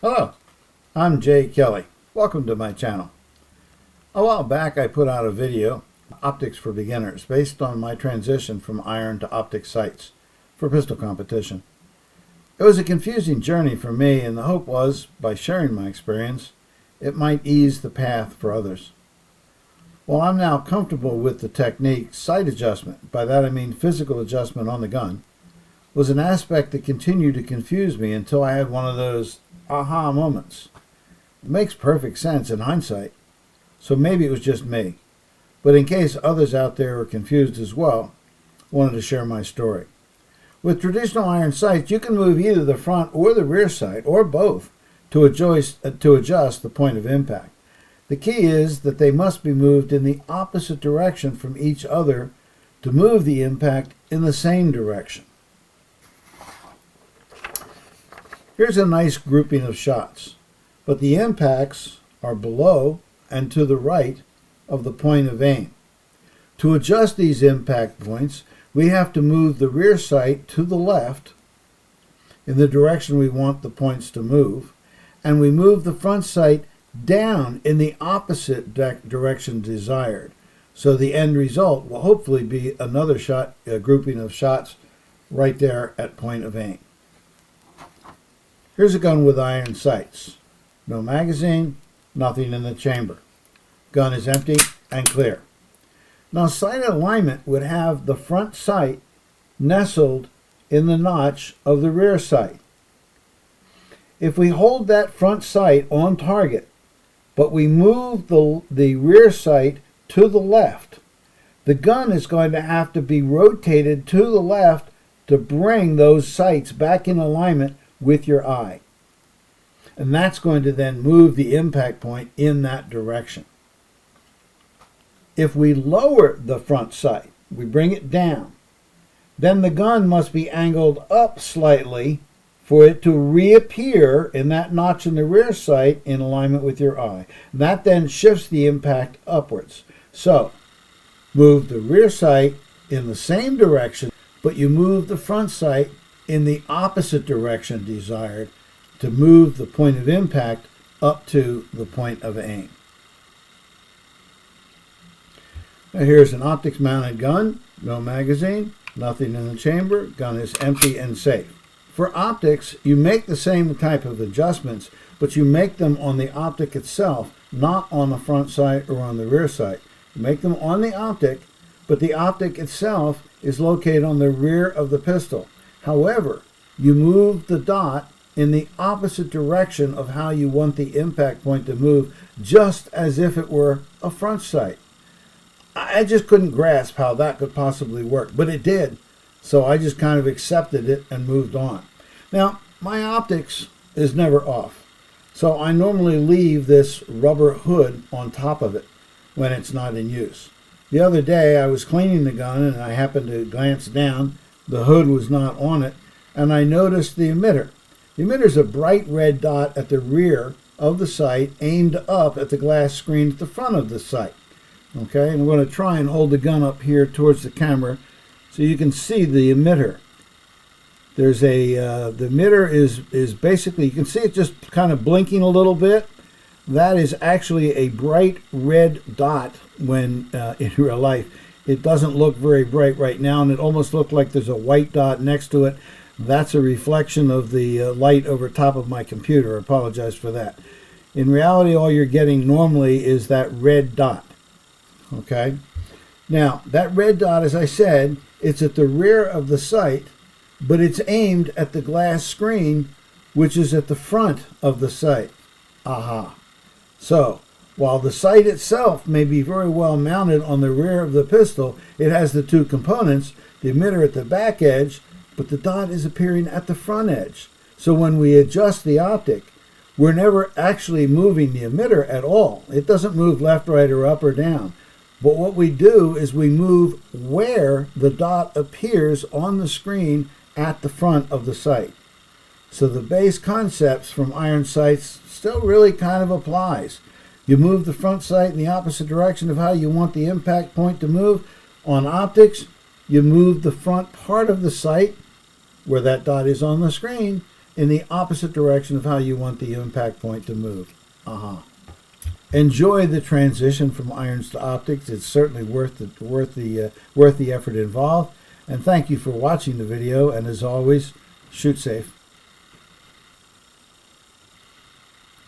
Hello, I'm Jay Kelly. Welcome to my channel. A while back I put out a video, Optics for Beginners, based on my transition from iron to optic sights for pistol competition. It was a confusing journey for me, and the hope was, by sharing my experience, it might ease the path for others. While I'm now comfortable with the technique, sight adjustment, by that I mean physical adjustment on the gun, was an aspect that continued to confuse me until I had one of those aha moments. It makes perfect sense in hindsight, so maybe it was just me. But in case others out there are confused as well, I wanted to share my story. With traditional iron sights, you can move either the front or the rear sight, or both, to adjust the point of impact. The key is that they must be moved in the opposite direction from each other to move the impact in the same direction. Here's a nice grouping of shots, but the impacts are below and to the right of the point of aim. To adjust these impact points, we have to move the rear sight to the left in the direction we want the points to move, and we move the front sight down in the opposite direction desired. So the end result will hopefully be another shot, a grouping of shots right there at point of aim. Here's a gun with iron sights. No magazine, nothing in the chamber. Gun is empty and clear. Now sight alignment would have the front sight nestled in the notch of the rear sight. If we hold that front sight on target, but we move the rear sight to the left, the gun is going to have to be rotated to the left to bring those sights back in alignment with your eye. And that's going to then move the impact point in that direction. If we lower the front sight, we bring it down, then the gun must be angled up slightly for it to reappear in that notch in the rear sight in alignment with your eye. That then shifts the impact upwards. So, move the rear sight in the same direction, but you move the front sight in the opposite direction desired to move the point of impact up to the point of aim. Now here's an optics mounted gun, no magazine, nothing in the chamber, gun is empty and safe. For optics, you make the same type of adjustments, but you make them on the optic itself, not on the front sight or on the rear sight. You make them on the optic, but the optic itself is located on the rear of the pistol. However, you move the dot in the opposite direction of how you want the impact point to move, just as if it were a front sight. I just couldn't grasp how that could possibly work, but it did. So I just kind of accepted it and moved on. Now, my optics is never off. So I normally leave this rubber hood on top of it when it's not in use. The other day I was cleaning the gun and I happened to glance down. The hood was not on it, and I noticed the emitter. The emitter is a bright red dot at the rear of the sight aimed up at the glass screen at the front of the sight. Okay, and I'm going to try and hold the gun up here towards the camera so you can see the emitter. There's the emitter is basically, you can see it just kind of blinking a little bit. That is actually a bright red dot when in real life. It doesn't look very bright right now, and it almost looked like there's a white dot next to it. That's a reflection of the light over top of my computer. I apologize for that. In reality, all you're getting normally is that red dot. Okay? Now, that red dot, as I said, it's at the rear of the sight, but it's aimed at the glass screen, which is at the front of the sight. Aha. So, while the sight itself may be very well mounted on the rear of the pistol, it has the two components, the emitter at the back edge, but the dot is appearing at the front edge. So when we adjust the optic, we're never actually moving the emitter at all. It doesn't move left, right, or up or down. But what we do is we move where the dot appears on the screen at the front of the sight. So the base concepts from iron sights still really kind of applies. You move the front sight in the opposite direction of how you want the impact point to move. On optics, you move the front part of the sight where that dot is on the screen, in the opposite direction of how you want the impact point to move. Enjoy the transition from irons to optics. It's certainly worth the effort involved. And thank you for watching the video. And as always, shoot safe.